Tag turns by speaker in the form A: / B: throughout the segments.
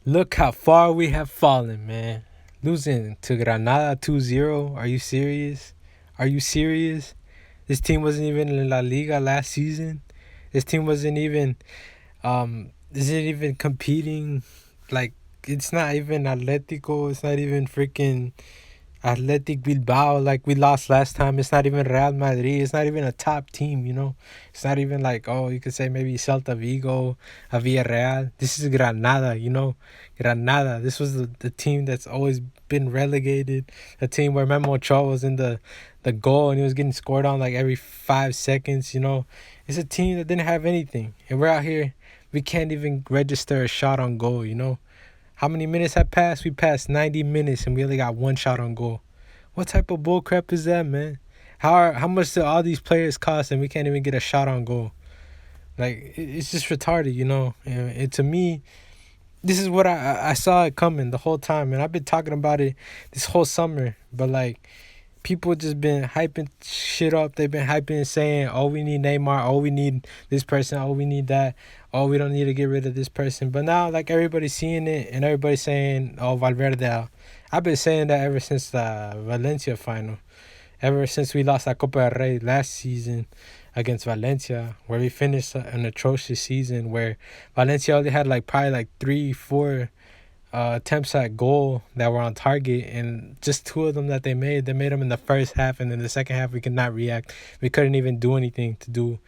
A: Look how far we have fallen, man. Losing to Granada 2-0. Are you serious? Are you serious? This team wasn't even in La Liga last season. This team wasn't even isn't even competing. Like, it's not even Atletico, it's not even freaking Athletic Bilbao like we lost last time. It's not even Real Madrid. It's not even a top team, you know. It's not even like, oh, you could say maybe Celta Vigo, a Villarreal. This is Granada, you know. Granada. This was the team that's always been relegated. A team where Memo Ochoa was in the goal and he was getting scored on like every 5 seconds, you know. It's a team that didn't have anything. And we're out here, we can't even register a shot on goal, you know. How many minutes have passed? We passed 90 minutes and we only got one shot on goal. What type of bull crap is that, man? How much do all these players cost and we can't even get a shot on goal? Like, it's just retarded, you know. And to me, this is what I saw it coming the whole time, and I've been talking about it this whole summer. But like, people just been hyping shit up. They've been hyping and saying, "Oh, we need Neymar. Oh, we need this person. Oh, we need that. Oh, we don't need to get rid of this person." But now, like, everybody's seeing it and everybody's saying, "Oh, Valverde out." I've been saying that ever since the Valencia final. Ever since we lost that Copa del Rey last season against Valencia, where we finished an atrocious season, where Valencia only had like probably like 3, 4 attempts at goal that were on target, and just two of them that they made them in the first half, and then the second half we could not react. We couldn't even do anything to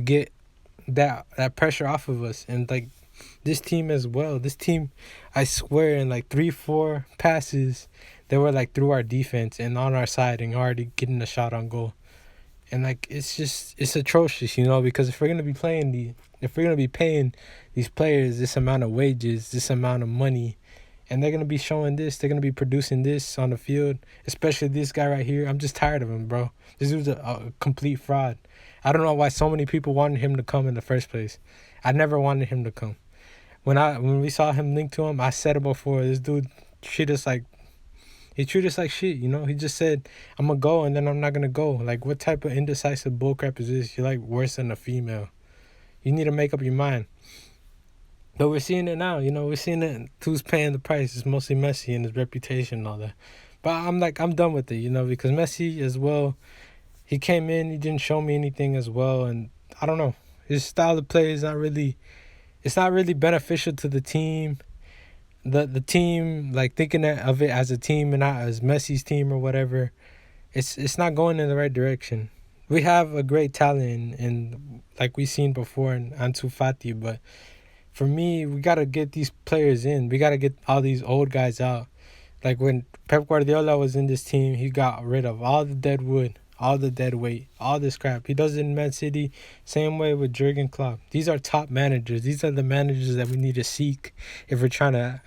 A: get that pressure off of us. And like, this team as well, this team, I swear, in like 3, 4 passes they were like through our defense and on our side and already getting a shot on goal. And like, it's atrocious, you know, because if we're gonna be paying these players this amount of wages, this amount of money, and they're gonna be showing this, they're gonna be producing this on the field, especially this guy right here. I'm just tired of him, bro. This dude's a complete fraud. I don't know why so many people wanted him to come in the first place. I never wanted him to come. When we saw him linked to him, I said it before. This dude treated us like he treated us like shit, you know? He just said, I'm gonna go and then I'm not gonna go. Like, what type of indecisive bullcrap is this? You're like worse than a female. You need to make up your mind. But we're seeing it now, you know? We're seeing it. Who's paying the price? It's mostly Messi and his reputation and all that. But I'm done with it, you know? Because Messi as well, he came in, he didn't show me anything as well. And I don't know. His style of play is it's not really beneficial to the team. The team, like, thinking of it as a team and not as Messi's team or whatever, it's not going in the right direction. We have a great talent and like we seen before in Ansu Fati, but for me, we gotta get these players in. We gotta get all these old guys out. Like, when Pep Guardiola was in this team, he got rid of all the dead wood, all the dead weight, all this crap. He does it in Man City, same way with Jurgen Klopp. These are top managers. These are the managers that we need to seek if we're trying to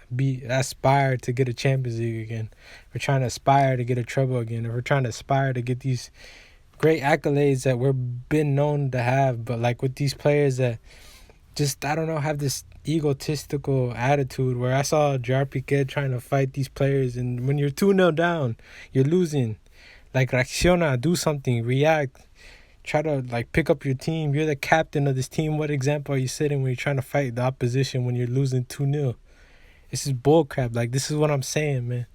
A: aspire to get a Champions League again. If we're trying to aspire to get a treble again. If we're trying to aspire to get these great accolades that we're been known to have. But like, with these players that just, I don't know, have this egotistical attitude, where I saw Jar Piquet trying to fight these players, and when you're 2-0 down, you're losing. Like, reacciona, do something, react, try to like pick up your team. You're the captain of this team. What example are you setting when you're trying to fight the opposition when you're losing 2-0? This is bullcrap. Like, this is what I'm saying, man.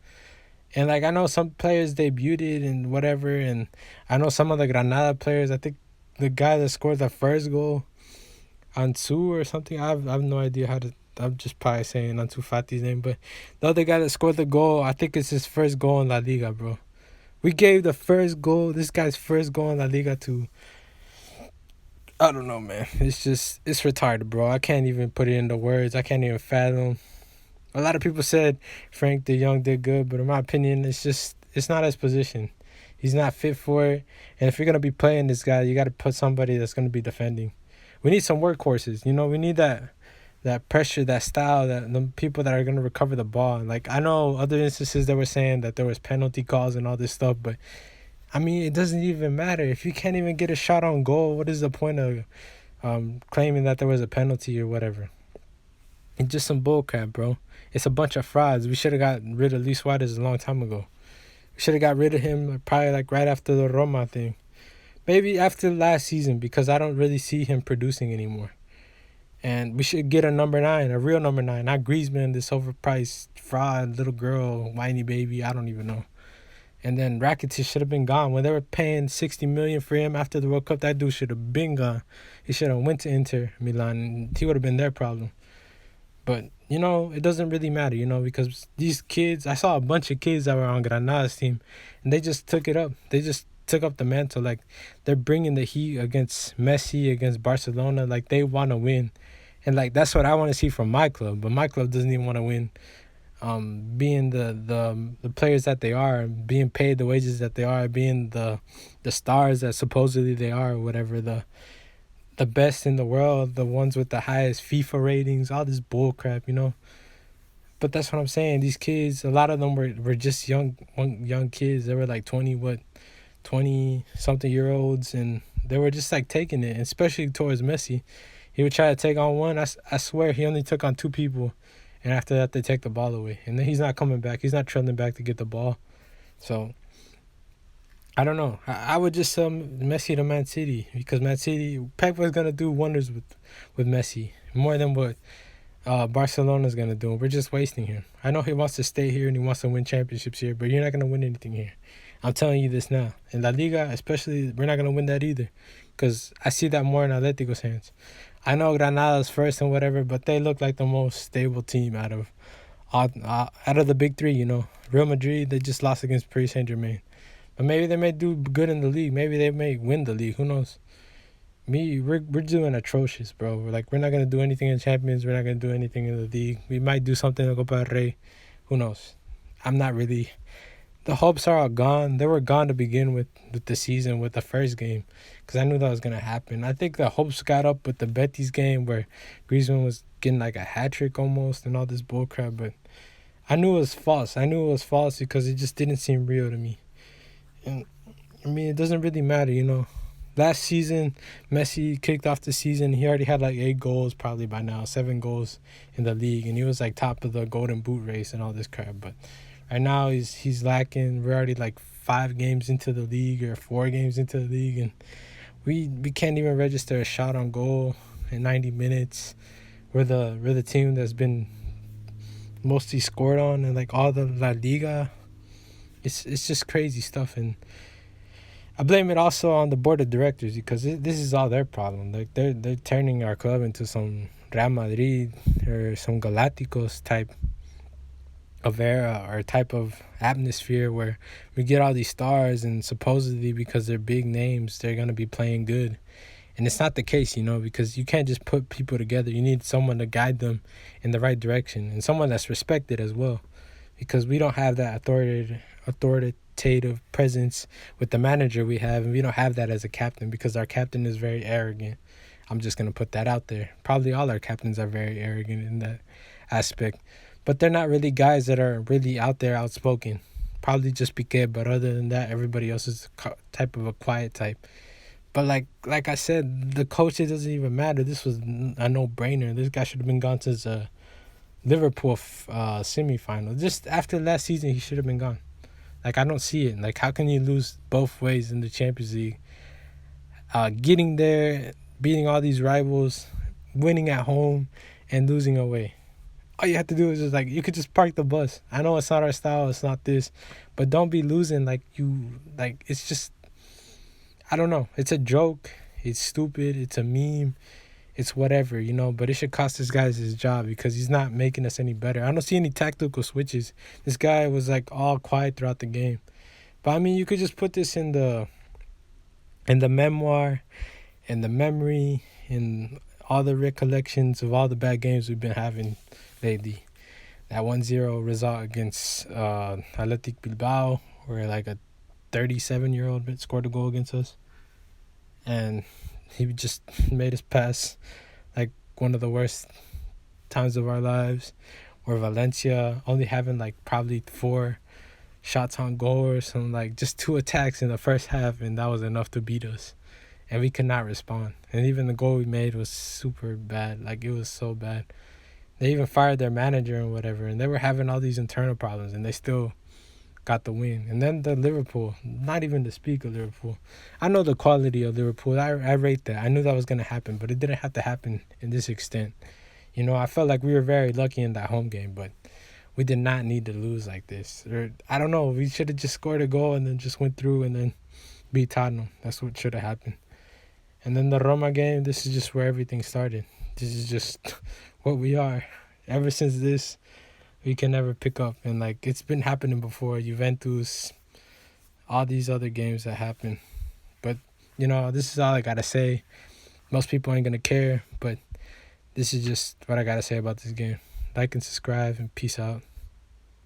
A: And like, I know some players debuted and whatever, and I know some of the Granada players. I think the guy that scored the first goal, Ansu or something. I have no idea how to. I'm just probably saying Ansu Fati's name, but the other guy that scored the goal, I think it's his first goal in La Liga, bro. We gave the first goal, this guy's first goal in La Liga, to, I don't know, man. It's retarded, bro. I can't even put it into words. I can't even fathom. A lot of people said Frank de Jong did good, but in my opinion, it's not his position. He's not fit for it. And if you're gonna be playing this guy, you got to put somebody that's gonna be defending. We need some workhorses. You know, we need that pressure, that style, that the people that are gonna recover the ball. And like, I know other instances that were saying that there was penalty calls and all this stuff, but I mean, it doesn't even matter if you can't even get a shot on goal. What is the point of claiming that there was a penalty or whatever? It's just some bullcrap, bro. It's a bunch of frauds. We should have got rid of Luis Suarez a long time ago. We should have got rid of him probably like right after the Roma thing. Maybe after last season, because I don't really see him producing anymore. And we should get a number 9, a real number 9, not Griezmann, this overpriced fraud little girl, whiny baby. I don't even know. And then Rakitic should have been gone when they were paying 60 million for him after the World Cup. That dude should have been gone. He should have went to Inter Milan. And he would have been their problem. But it doesn't really matter, because these kids. I saw a bunch of kids that were on Granada's team, and they just took it up. They just took up the mantle. Like, they're bringing the heat against Messi, against Barcelona. Like, they want to win, and like that's what I want to see from my club. But my club doesn't even want to win. Being the players that they are, being paid the wages that they are, being the stars that supposedly they are, whatever, the best in the world, the ones with the highest FIFA ratings, all this bull crap, But that's what I'm saying. These kids, a lot of them were just young kids. They were like 20 something year olds, and they were just like taking it, and especially towards Messi. He would try to take on one. I swear he only took on 2 people. And after that, they take the ball away. And then he's not coming back. He's not trailing back to get the ball. So, I don't know. I would just sell Messi to Man City. Because Man City, Pep was going to do wonders with Messi. More than what Barcelona's going to do. We're just wasting him. I know he wants to stay here and he wants to win championships here. But you're not going to win anything here. I'm telling you this now. In La Liga, especially, we're not going to win that either. Because I see that more in Atletico's hands. I know Granada's first and whatever, but they look like the most stable team out of the big 3, Real Madrid, they just lost against Paris Saint-Germain. But maybe they may do good in the league. Maybe they may win the league. Who knows? We're doing atrocious, bro. We're not going to do anything in Champions. We're not going to do anything in the league. We might do something in Copa del Rey. Who knows? I'm not really... The hopes are all gone. They were gone to begin with the season, with the first game, because I knew that was going to happen. I think the hopes got up with the Betis game where Griezmann was getting like a hat-trick almost and all this bullcrap, but I knew it was false. I knew it was false because it just didn't seem real to me. And, it doesn't really matter, Last season, Messi kicked off the season. He already had like 8 goals probably by now, 7 goals in the league, and he was like top of the Golden Boot race and all this crap, but... Right now, he's lacking. We're already like 5 games into the league or 4 games into the league, and we can't even register a shot on goal in 90 minutes. We're the team that's been mostly scored on in like all the La Liga. It's just crazy stuff, and I blame it also on the board of directors because this is all their problem. Like they're turning our club into some Real Madrid or some Galácticos type of era or type of atmosphere where we get all these stars and supposedly because they're big names they're going to be playing good, and it's not the case, because you can't just put people together. You need someone to guide them in the right direction and someone that's respected as well, because we don't have that authoritative presence with the manager we have, and we don't have that as a captain because our captain is very arrogant. I'm just going to put that out there. Probably all our captains are very arrogant in that aspect. But they're not really guys that are really out there outspoken. Probably just Piqué, but other than that, everybody else is type of a quiet type. But like I said, the coach, it doesn't even matter. This was a no-brainer. This guy should have been gone since Liverpool semifinal. Just after last season, he should have been gone. Like, I don't see it. Like, how can you lose both ways in the Champions League? Getting there, beating all these rivals, winning at home, and losing away. All you have to do is just you could just park the bus. I know it's not our style, it's not this, but don't be losing it's just, I don't know. It's a joke. It's stupid. It's a meme. It's whatever, but it should cost this guy his job because he's not making us any better. I don't see any tactical switches. This guy was all quiet throughout the game. But you could just put this in the memoir, in the memory, in all the recollections of all the bad games we've been having lately. That 1-0 result against Athletic Bilbao, where a 37-year-old scored a goal against us, and he just made us pass one of the worst times of our lives. Or Valencia only having probably 4 shots on goal or something, just 2 attacks in the first half, and that was enough to beat us, and we could not respond. And even the goal we made was super bad. It was so bad. They even fired their manager and whatever, and they were having all these internal problems, and they still got the win. And then the Liverpool, not even to speak of Liverpool. I know the quality of Liverpool. I rate that. I knew that was going to happen, but it didn't have to happen in this extent. You know, I felt like we were very lucky in that home game, but we did not need to lose like this. Or I don't know. We should have just scored a goal and then just went through and then beat Tottenham. That's what should have happened. And then the Roma game, this is just where everything started. This is just what we are. Ever since this, we can never pick up. And, like, it's been happening before. Juventus, all these other games that happen. But, you know, this is all I got to say. Most people ain't going to care, but this is just what I got to say about this game. Like and subscribe, and peace out.